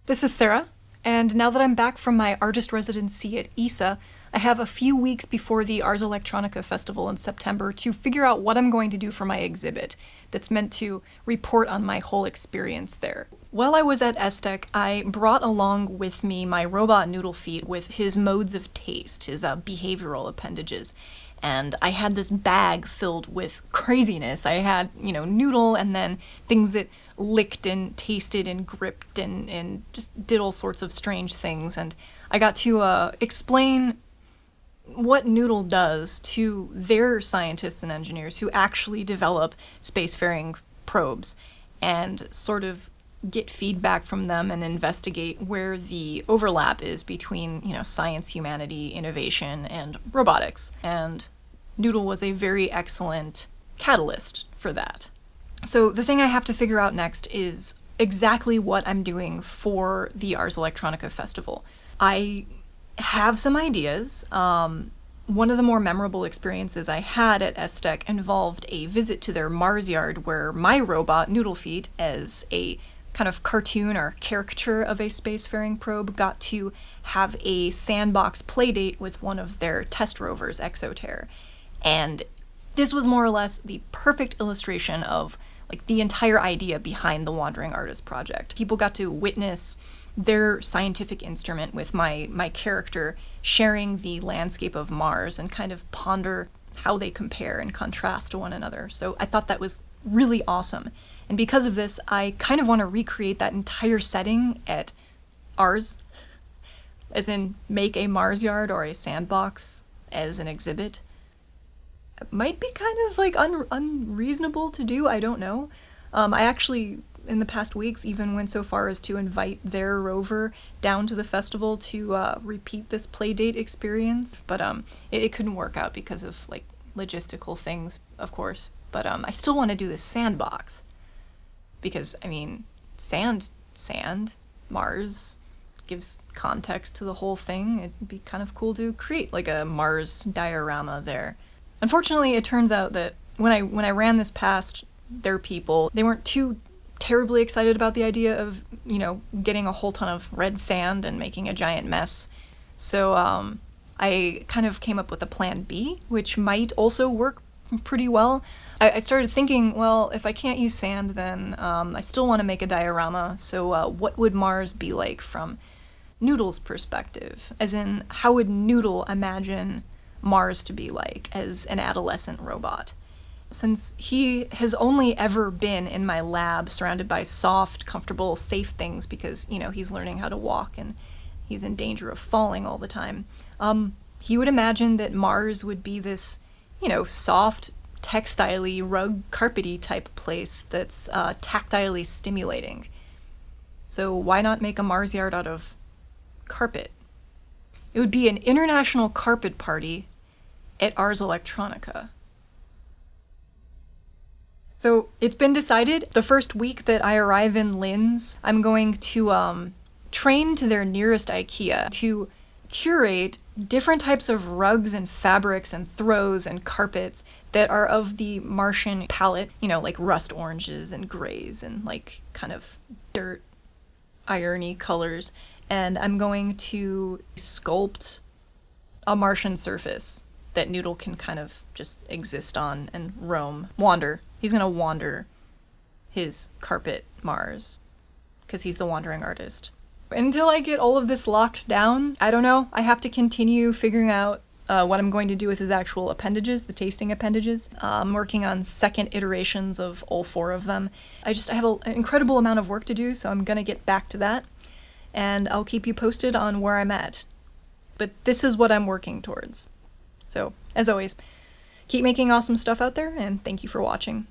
This is Sarah, and now that I'm back from my artist residency at ISA, I have a few weeks before the ARS Electronica festival in September to figure out what I'm going to do for my exhibit that's meant to report on my whole experience there. While I was at ESTEC, I brought along with me my robot Noodle feet with his modes of taste, his behavioral appendages. And I had this bag filled with craziness. I had, Noodle and then things that licked and tasted and gripped and just did all sorts of strange things. And I got to explain what Noodle does to their scientists and engineers who actually develop spacefaring probes and sort of get feedback from them and investigate where the overlap is between, science, humanity, innovation, and robotics. And Noodle was a very excellent catalyst for that. So the thing I have to figure out next is exactly what I'm doing for the ARS Electronica Festival. I have some ideas. One of the more memorable experiences I had at ESTEC involved a visit to their Mars yard where my robot, Noodle Feet, as a kind of cartoon or caricature of a spacefaring probe, got to have a sandbox playdate with one of their test rovers, Exoterra. And this was more or less the perfect illustration of the entire idea behind the Wandering Artist project. People got to witness their scientific instrument with my character sharing the landscape of Mars and kind of ponder how they compare and contrast to one another. So I thought that was really awesome. And because of this, I kind of want to recreate that entire setting at ARS, as in make a Mars yard or a sandbox as an exhibit. It might be kind of unreasonable to do, I don't know. I actually, in the past weeks, even went so far as to invite their rover down to the festival to repeat this playdate experience, but it couldn't work out because of logistical things, of course. But I still want to do this sandbox because sand, Mars gives context to the whole thing. It'd be kind of cool to create a Mars diorama there. Unfortunately, it turns out that when I ran this past their people, they weren't too terribly excited about the idea of, getting a whole ton of red sand and making a giant mess. So I kind of came up with a plan B, which might also work pretty well. I started thinking, well, if I can't use sand, then I still want to make a diorama, so what would Mars be like from Noodle's perspective? As in, how would Noodle imagine Mars to be like as an adolescent robot? Since he has only ever been in my lab surrounded by soft, comfortable, safe things because, he's learning how to walk and he's in danger of falling all the time, he would imagine that Mars would be this, soft, textile-y, rug carpety type place that's tactilely stimulating. So why not make a Mars yard out of carpet? It would be an international carpet party at ARS Electronica. So it's been decided the first week that I arrive in Linz, I'm going to train to their nearest IKEA to curate different types of rugs and fabrics and throws and carpets that are of the Martian palette, like rust oranges and grays and kind of dirt, irony colors. And I'm going to sculpt a Martian surface that Noodle can kind of just exist on and wander. He's gonna wander his carpet Mars, because he's the wandering artist. Until I get all of this locked down, I don't know. I have to continue figuring out what I'm going to do with his actual appendages, the tasting appendages. I'm working on second iterations of all 4 of them. I have an incredible amount of work to do, so I'm gonna get back to that. And I'll keep you posted on where I'm at. But this is what I'm working towards. So, as always, keep making awesome stuff out there, and thank you for watching.